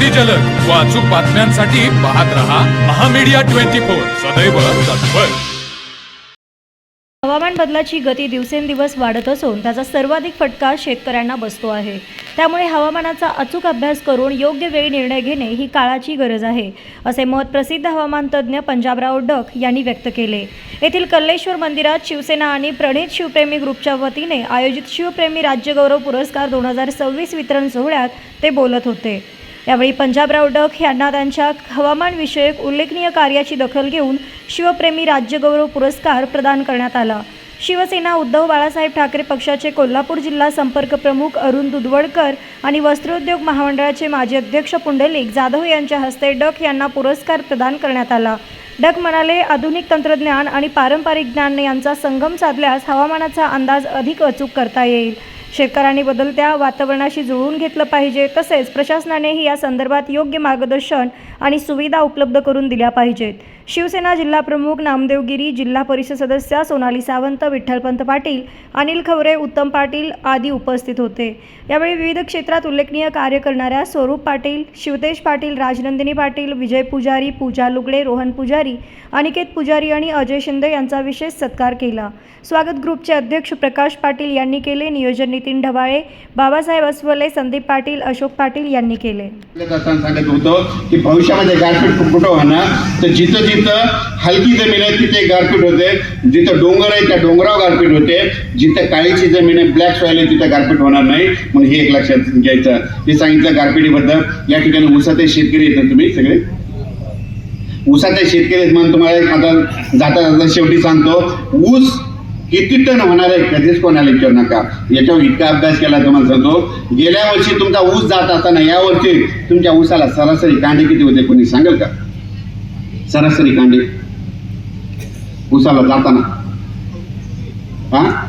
अति जलद व अचूक बातम्यांसाठी पाहत रहा महामीडिया 24 सदैव तत्पर। हवामान बदलाची गती दिवसेंदिवस वाढत असून त्याचा सर्वाधिक फटका शेतकऱ्यांना बसतो आहे। त्यामुळे हवामानाचा अचूक अभ्यास करून योग्य वेळी निर्णय घेणे ही काळाची गरज आहे, असे मत प्रसिद्ध हवामान तज्ज्ञ पंजाबराव डक यांनी व्यक्त केले। येथील कल्लेश्वर मंदिरात शिवसेना आणि प्रणित शिवप्रेमी ग्रुपच्या वतीने आयोजित शिवप्रेमी राज्यगौरव पुरस्कार 2026 वितरण सोहळ्यात ते बोलत होते। यावेळी पंजाबराव डक यांना त्यांच्या हवामानविषयक उल्लेखनीय कार्याची दखल घेऊन शिवप्रेमी राज्यगौरव पुरस्कार प्रदान करण्यात आला। शिवसेना उद्धव बाळासाहेब ठाकरे पक्षाचे कोल्हापूर जिल्हा संपर्क प्रमुख अरुण दुधवडकर आणि वस्त्रोद्योग महामंडळाचे माजी अध्यक्ष पुंडलिक जाधव यांच्या हस्ते डक यांना पुरस्कार प्रदान करण्यात आला। डक म्हणाले, आधुनिक तंत्रज्ञान आणि पारंपरिक ज्ञान यांचा संगम साधल्यास हवामानाचा अंदाज अधिक अचूक करता येईल। शेतकऱ्यांनी बदलत्या वातावरणाशी जुळवून घेतलं पाहिजे, तसेच प्रशासनानेही या संदर्भात योग्य मार्गदर्शन आणि सुविधा उपलब्ध करून दिल्या पाहिजेत। शिवसेना जिल्हा प्रमुख नामदेव गिरी, जिल्हा परिषद सदस्य सोनाली सावंत, विठ्ठलपंत पाटील, अनिल खवरे, उत्तम पाटील आदी उपस्थित होते। यावेळी विविध क्षेत्रात उल्लेखनीय कार्य करणाऱ्या स्वरूप पाटील, शिवतेज पाटील, राजनंदिनी पाटील, विजय पुजारी, पूजा लुगडे, रोहन पुजारी, अनिकेत पुजारी आणि अजय शिंदे यांचा विशेष सत्कार केला। स्वागत ग्रुपचे अध्यक्ष प्रकाश पाटील यांनी केले। नियोजन नितीन ढवाळे, बाबासाहेब अस्वले, संदीप पाटील, अशोक पाटील यांनी केले। सांगत होतो की भविष्यामध्ये गारपीट कुठं होणार, तर जिथं जिथं हलकी जमीन आहे तिथे गारपीट होते, जिथं डोंगर आहे त्या डोंगरावर गारपीट होते, जिथं काळीची जमीन आहे ब्लॅक सॉइल आहे तिथं गारपीट होणार नाही, म्हणून हे एक लक्षात घ्यायचं। हे सांगितलं गारपिटीबद्दल। या ठिकाणी ऊसाचे शेतकरी येतात, तुम्ही सगळे ऊसाचे शेतकरी आहेत म्हणून तुम्हाला आता जाता जाता शेवटी सांगतो, ऊस किती टन होणार आहे कधीच कोणाला विचारू नका। याच्यावर इतका अभ्यास केला तुम्हाला सांगतो। गेल्या वर्षी तुमचा ऊस जात असताना या वर्षी तुमच्या ऊसाला सरासरी कांडे किती होते, कोणी सांगेल का? सरासरी कांडे ऊसाला जाताना हा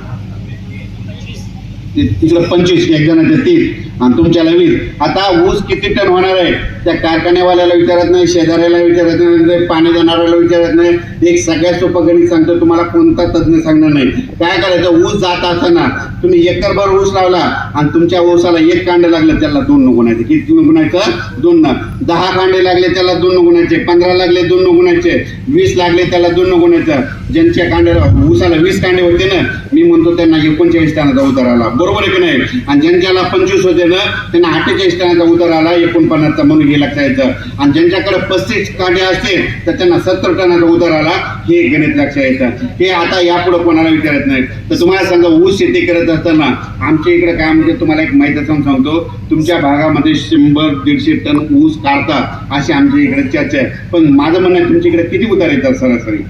तिकडं 25, एक जणांचे 30 आणि तुमच्याला 20। आता ऊस किती टन होणार आहे त्या कारखान्यावाल्याला विचारत नाही, शेजाऱ्याला विचारत नाही, पाणी देणाऱ्याला विचारत नाही। एक सगळ्यात सोपं गणित सांगतो तुम्हाला, कोणता तज्ञ सांगणार नाही। काय करायचं, ऊस जात असताना तुम्ही एकरभर ऊस लावला आणि तुमच्या ऊसाला 1 कांडे लागले त्याला 2 न गुणायचे। किती न गुणायचं? 2 न। 10 कांडे लागले त्याला 2 न गुणायचे, 15 लागले 2 न गुणायचे, 20 लागले त्याला 2 न गुणायचं। ज्यांच्या कांड्याला ऊसाला 20 कांडे होते ना, मी म्हणतो त्यांना 39 टनाचा उतार आला, बरोबर आहे की नाही? आणि ज्यांच्याला 25 होते ना त्यांना 48 टनाचा उतार आला, 49चा, म्हणून हे लक्षात यायचं। आणि ज्यांच्याकडे 35 कांडे असतील तर त्यांना 70 टनाचा उतार आला, हे गणित लक्षात यायचं। हे आता यापुढे कोणाला विचारत नाही। तर तुम्हाला सांगा, ऊस शेती करत असताना आमच्या इकडे काय म्हणजे तुम्हाला एक माहिती सांगतो, तुमच्या भागामध्ये 100-150 टन ऊस काढतात अशी आमच्या इकडे चर्चा आहे। पण माझं म्हणणं आहे, तुमच्या इकडे किती उतार येतात सरासरी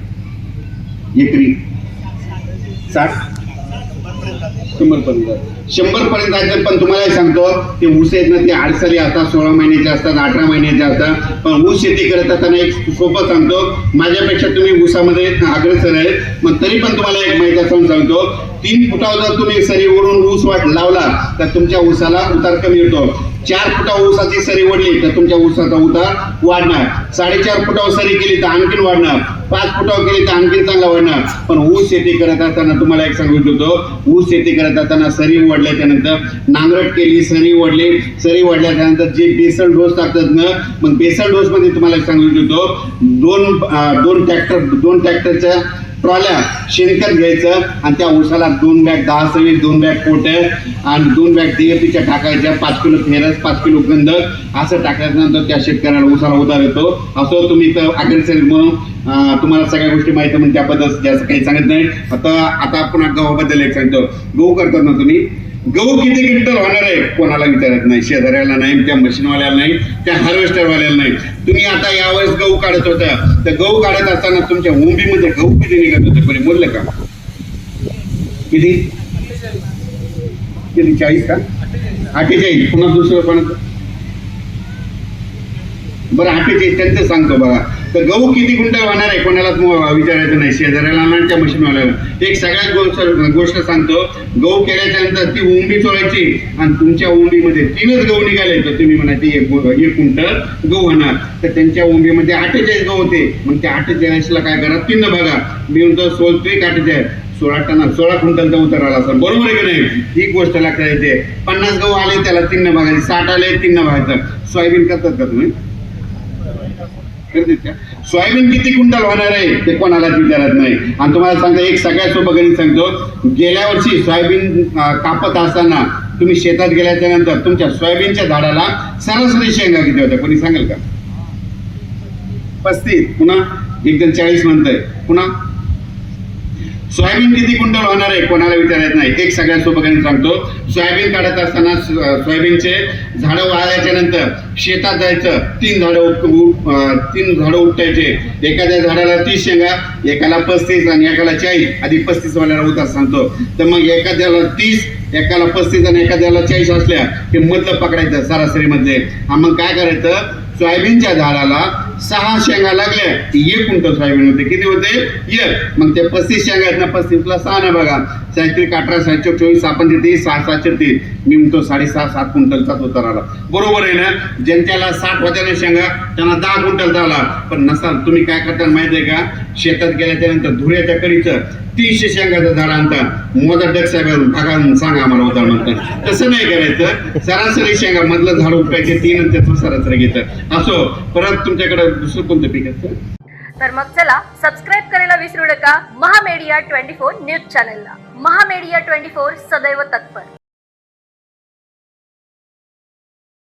एकरी? 60 100 पर्यंत जायचं। पण तुम्हाला सांगतो, ते ऊस आहेत ना ते अडचणी असतात, 16 महिन्याचे असतात, 18 महिन्याचे असतात। पण ऊस शेती करत असताना एक सोपं सांगतो, माझ्यापेक्षा तुम्ही ऊसामध्ये अग्रेसर आहे, मग तरी पण तुम्हाला एक माहिती सांगतो, 3 फुटावर जर तुम्ही सरीवरून ऊस लावला तर तुमच्या ऊसाला उतार कमी होतो। 4 फुटावर ऊसाची सरी ओढली तर तुमच्या ऊसाचा उतार वाढणार, 4.5 फुटावर सरी केली तर आणखीन वाढणार, 5 फुटावर केली तर आणखीन चांगला वाढणार। पण ऊस शेती करत असताना तुम्हाला एक सांगू इच्छितो, ऊस शेती करत असताना सरी ओढल्याच्या नंतर नांगरट केली, सरी ओढली, सरी ओढल्याच्या नंतर जे बेसल डोस टाकतात ना, मग बेसल डोस मध्ये तुम्हाला एक सांगू इच्छितो, 2 ट्रॅक्टरच्या ट्रॉल्या शेणखत घ्यायचं आणि त्या ऊसाला 2 बॅग 10-20, 2 बॅग पोटे आणि 2 बॅग DAPच्या टाकायच्या, 5 किलो फेरस, 5 किलो गंधक असं टाकल्यानंतर त्या शेतकऱ्याला ऊसाला उतार येतो। असं तुम्ही तर अग्रेसर म्हणून तुम्हाला सगळ्या गोष्टी माहिती म्हणून त्याबद्दल जास्त काही सांगत नाही। आता पुन्हा गव्हाबद्दल एक सांगतो, गहू करतात ना तुम्ही, गहू किती क्विंटल होणार आहे कोणाला विचारत नाही, शेजाऱ्याला नाही, त्या मशीनवाल्याला नाही, त्या हार्वेस्टरवाल्याला नाही। तुम्ही आता यावेळेस गहू काढत होता, तर गहू काढत असताना तुमच्या उंबीमध्ये गहू किती निघत होते कोणी बोलले का? किती 40 का? 48। पुन्हा दुसरं पण बरं 48 त्यांचं सांगतो बघा। तर गहू किती क्विंटल होणार आहे कोणालाच विचारायचं नाही, शेजाऱ्याला नाही, त्या मशीनवाल्याला। एक सगळ्यात गोष्ट सांगतो, गहू केल्याच्या नंतर ती उंबी चोळायची आणि तुमच्या उंबीमध्ये 3च गहू निघाले तर तुम्ही म्हणायचे 1 क्विंटल गहू होणार। तर त्यांच्या उंबीमध्ये 48 गहू होते, मग त्या 48ला काय करा, 3 बघा, मी म्हणतो 16 × 48 16 क्विंटलचा उतार आला असेल, बरोबर आहे की नाही? ही गोष्ट लक्षात येते. 50 गहू आले त्याला 3 न भागायचे, 60 आले 3 न भागायचं. सोयाबीन करतात का तुम्ही? करतात का? सोयाबीन किती क्विंटल होणार आहे ते कोणालाच विचारत नाही. आणि तुम्हाला सांगतो, एक सगळ्यात सोपं गणित सांगतो. गेल्या वर्षी सोयाबीन कापत असताना तुम्ही शेतात गेल्याच्या नंतर तुमच्या सोयाबीनच्या झाडाला सरासरी शेंगा किती होत्या? कोणी सांगेल का? 35. पुन्हा एक जण 40 म्हणतंय. पुन्हा सोयाबीन किती क्विंटल होणार आहे कोणाला विचारायचं नाही. एक सगळ्यात सोपं गणित सांगतो. सोयाबीन काढत असताना सोयाबीनचे झाडं वाळल्याच्या नंतर शेतात जायचं. 3 झाडं उपटायचे. एखाद्या झाडाला 30 शेंगा, एकाला 35 आणि एकाला 40. आधी 35 वाल्याला उतार सांगतो. तर मग एखाद्याला 30, एकाला 35 आणि एखाद्याला 40 असल्या ते मधलं पकडायचं सरासरी मध्ये. मग काय करायचं? सोयाबीनच्या झाडाला 6 शेंगा लागल्या की 1 क्विंटल सोयाबीन होते. किती होते? 1. मग ते 35 शेंगा आहेत ना, 35 + 6 ना बघा, 37, 18, 27, 24, आपण तिथे 6, 7, 30. मी म्हणतो 6.5, 7 क्विंटलचाच उतार आला. बरोबर आहे ना? ज्यांच्याला 60 होत्या ना शेंगा त्यांना 10 क्विंटलचा आला. पण नसाल तुम्ही काय करता माहिती आहे का? शेतात गेल्याच्या नंतर धुऱ्याच्या कडीचं 300 शेंगाचं झाड आणता. मोजा डक साहेब भागा सांगा आम्हाला उतार म्हणतात. तसं नाही करायचं. सरासरी शेंगा मधलं झाड उपटायचे 3 आणि त्याचं सरासरी घेतं. असो, परत तुमच्याकडे दुसरं कोणतं पीक असतं? तर मग चला सबस्क्राईब करायला विसरू नका महामेडिया 24 न्यूज चॅनलला. महामेडिया 24 सदैव तत्पर.